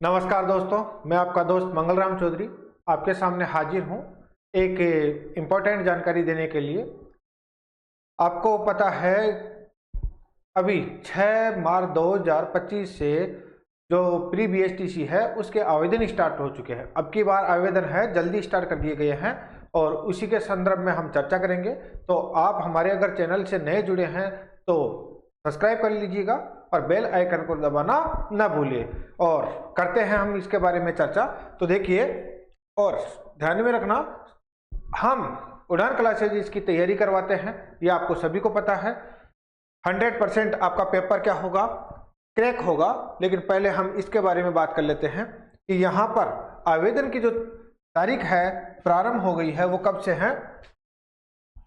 नमस्कार दोस्तों, मैं आपका दोस्त मंगलराम चौधरी आपके सामने हाजिर हूँ एक इम्पोर्टेंट जानकारी देने के लिए। आपको पता है अभी 6 मार्च 2025 से जो प्री बीएसटीसी है उसके आवेदन स्टार्ट हो चुके हैं। अब की बार आवेदन है जल्दी स्टार्ट कर दिए गए हैं और उसी के संदर्भ में हम चर्चा करेंगे। तो आप हमारे अगर चैनल से नए जुड़े हैं तो सब्सक्राइब कर लीजिएगा और बेल आइकन को दबाना न भूलिए। और करते हैं हम इसके बारे में चर्चा। तो देखिए और ध्यान में रखना, हम उड़ान क्लासेज इसकी तैयारी करवाते हैं, ये आपको सभी को पता है। 100% आपका पेपर क्या होगा, क्रैक होगा। लेकिन पहले हम इसके बारे में बात कर लेते हैं कि यहाँ पर आवेदन की जो तारीख है प्रारंभ हो गई है वो कब से है।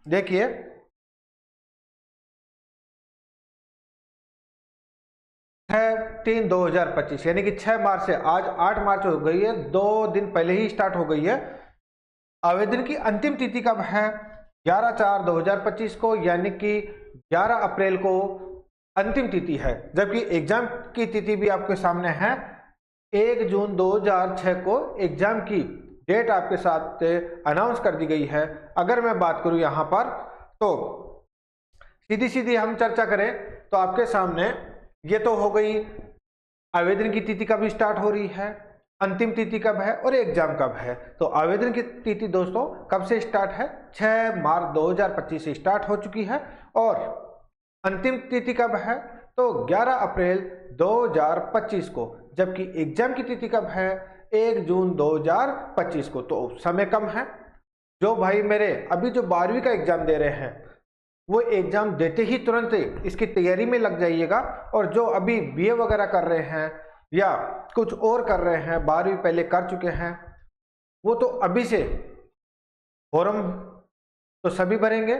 देखिए 6/3/2025 यानी कि 6 मार्च से आज 8 मार्च हो गई है, 2 दिन पहले ही स्टार्ट हो गई है। आवेदन की अंतिम तिथि कब है? 11/4/2025 को, यानी कि 11 अप्रैल को अंतिम तिथि है। जबकि एग्जाम की तिथि भी आपके सामने है, 1 जून 2006 को एग्जाम की डेट आपके साथ अनाउंस कर दी गई है। अगर मैं बात करूं यहां पर तो सीधी सीधी हम चर्चा करें तो आपके सामने ये तो हो गई आवेदन की तिथि कब स्टार्ट हो रही है, अंतिम तिथि कब है और एग्जाम कब है। तो आवेदन की तिथि दोस्तों कब से स्टार्ट है? 6 मार्च 2025 से स्टार्ट हो चुकी है। और अंतिम तिथि कब है? तो 11 अप्रैल 2025 को। जबकि एग्जाम की तिथि कब है? 1 जून 2025 को। तो समय कम है। जो भाई मेरे अभी जो 12वीं का एग्जाम दे रहे हैं वो एग्जाम देते ही तुरंत इसकी तैयारी में लग जाइएगा। और जो अभी बीए वगैरह कर रहे हैं या कुछ और कर रहे हैं, 12वीं पहले कर चुके हैं, वो तो अभी से फॉर्म तो सभी भरेंगे,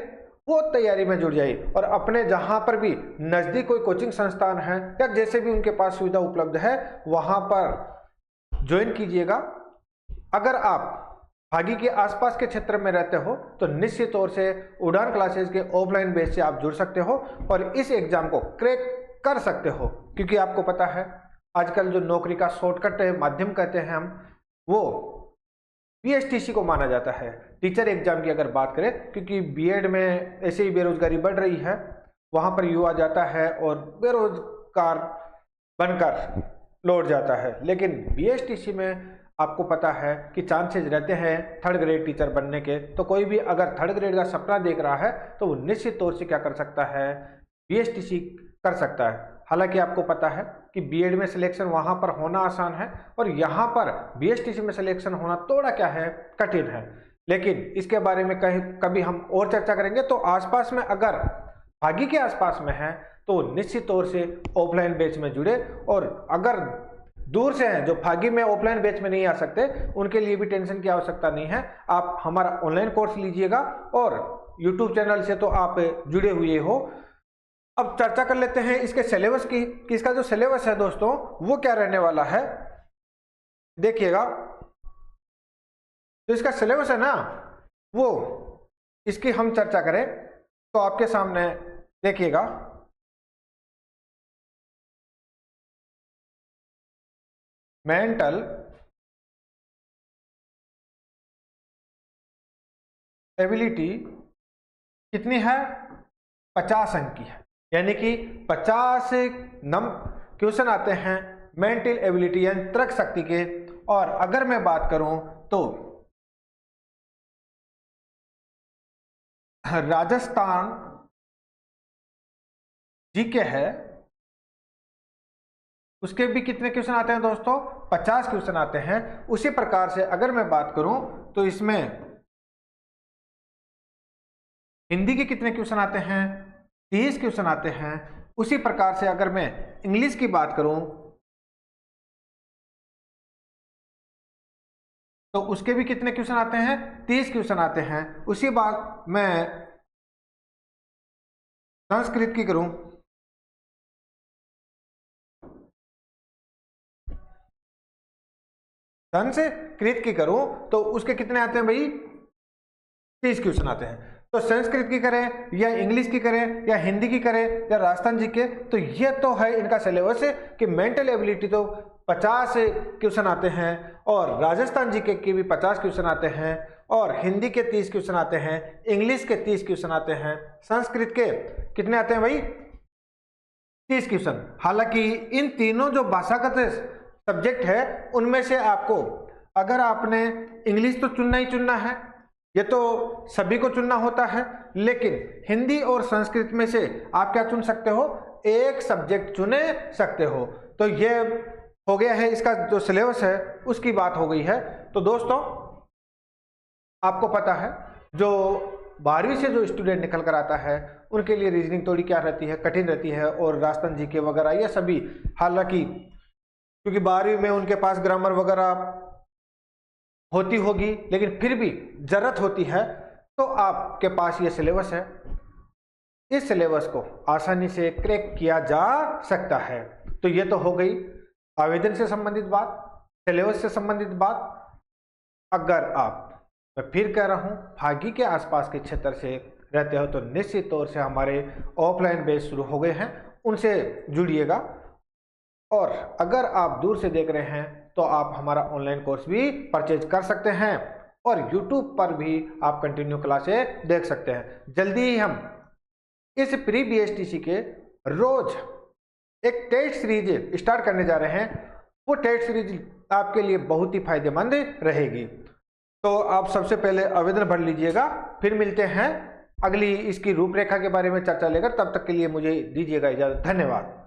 वो तैयारी में जुड़ जाइए। और अपने जहां पर भी नजदीक कोई कोचिंग संस्थान है या जैसे भी उनके पास सुविधा उपलब्ध है वहां पर ज्वाइन कीजिएगा। अगर आप भागी के आसपास के क्षेत्र में रहते हो तो निश्चित तौर से उड़ान क्लासेज के ऑफलाइन बेस से आप जुड़ सकते हो और इस एग्जाम को क्रैक कर सकते हो। क्योंकि आपको पता है आजकल जो नौकरी का शॉर्टकट माध्यम कहते हैं हम, वो बीएसटीसी को माना जाता है। टीचर एग्जाम की अगर बात करें, क्योंकि बीएड में ऐसे ही बेरोजगारी बढ़ रही है, वहां पर युवा जाता है और बेरोजगार बनकर लौट जाता है। लेकिन बीएसटीसी में आपको पता है कि चांसेस रहते हैं 3rd ग्रेड टीचर बनने के। तो कोई भी अगर 3rd ग्रेड का सपना देख रहा है तो वो निश्चित तौर से क्या कर सकता है, बीएसटीसी कर सकता है। हालांकि आपको पता है कि बीएड में सिलेक्शन वहां पर होना आसान है और यहाँ पर बीएसटीसी में सिलेक्शन होना थोड़ा क्या है, कठिन है। लेकिन इसके बारे में कभी हम और चर्चा करेंगे। तो आसपास में अगर भागी के आसपास में है तो निश्चित तौर से ऑफलाइन बैच में जुड़े। और अगर दूर से हैं जो भागी में ऑफलाइन बैच में नहीं आ सकते, उनके लिए भी टेंशन की आवश्यकता नहीं है। आप हमारा ऑनलाइन कोर्स लीजिएगा और यूट्यूब चैनल से तो आप जुड़े हुए हो। अब चर्चा कर लेते हैं इसके सिलेबस की कि इसका जो सिलेबस है दोस्तों वो क्या रहने वाला है। देखिएगा तो इसका सिलेबस है ना, वो इसकी हम चर्चा करें तो आपके सामने देखिएगा मेंटल एबिलिटी कितनी है? 50 अंक की है। यानी कि 50 क्वेश्चन आते हैं मेंटल एबिलिटी यानी तर्क शक्ति के। और अगर मैं बात करूं तो राजस्थान जीके है, उसके भी कितने क्वेश्चन आते हैं दोस्तों? 50 क्वेश्चन आते हैं। उसी प्रकार से अगर मैं बात करूं तो इसमें हिंदी के कितने क्वेश्चन आते हैं? 30 क्वेश्चन आते हैं। उसी प्रकार से अगर मैं इंग्लिश की बात करूं तो उसके भी कितने क्वेश्चन आते हैं? 30 क्वेश्चन आते हैं। उसी बात मैं संस्कृत की करूं संस्कृत की करूं तो उसके कितने आते हैं भाई? 30 क्वेश्चन आते हैं। तो संस्कृत की करें या इंग्लिश की करें या हिंदी की करें या राजस्थान जी के, तो ये तो है इनका सिलेबस है कि मेंटल एबिलिटी तो 50 क्वेश्चन आते हैं, और राजस्थान जीके के भी 50 क्वेश्चन आते हैं, और हिंदी के 30 क्वेश्चन आते हैं, इंग्लिश के 30 क्वेश्चन आते हैं, संस्कृत के कितने आते हैं भाई? 30 क्वेश्चन। हालांकि इन तीनों जो भाषागत सब्जेक्ट है उनमें से आपको, अगर आपने इंग्लिश तो चुनना ही चुनना है, ये तो सभी को चुनना होता है, लेकिन हिंदी और संस्कृत में से आप क्या चुन सकते हो? एक सब्जेक्ट चुने सकते हो। तो ये हो गया है, इसका जो सिलेबस है उसकी बात हो गई है। तो दोस्तों आपको पता है जो 12वीं से जो स्टूडेंट निकल कर आता है उनके लिए रीजनिंग थोड़ी क्या रहती है, कठिन रहती है, और राजस्थान जीके वगैरह ये सभी, हालांकि क्योंकि 12वीं में उनके पास ग्रामर वगैरह होती होगी, लेकिन फिर भी जरूरत होती है, तो आपके पास ये सिलेबस है, इस सिलेबस को आसानी से क्रैक किया जा सकता है। तो ये तो हो गई आवेदन से संबंधित बात, सिलेबस से संबंधित बात। अगर आप, मैं फिर कह रहा हूं, भागी के आसपास के क्षेत्र से रहते हो तो निश्चित तौर से हमारे ऑफलाइन बैच शुरू हो गए हैं, उनसे जुड़िएगा। और अगर आप दूर से देख रहे हैं तो आप हमारा ऑनलाइन कोर्स भी परचेज कर सकते हैं, और YouTube पर भी आप कंटिन्यू क्लासें देख सकते हैं। जल्दी ही हम इस प्री BSTC के रोज एक टेस्ट सीरीज स्टार्ट करने जा रहे हैं। वो टेस्ट सीरीज आपके लिए बहुत ही फायदेमंद रहेगी। तो आप सबसे पहले आवेदन भर लीजिएगा, फिर मिलते हैं अगली इसकी रूपरेखा के बारे में चर्चा लेकर। तब तक के लिए मुझे दीजिएगा इजाजत। धन्यवाद।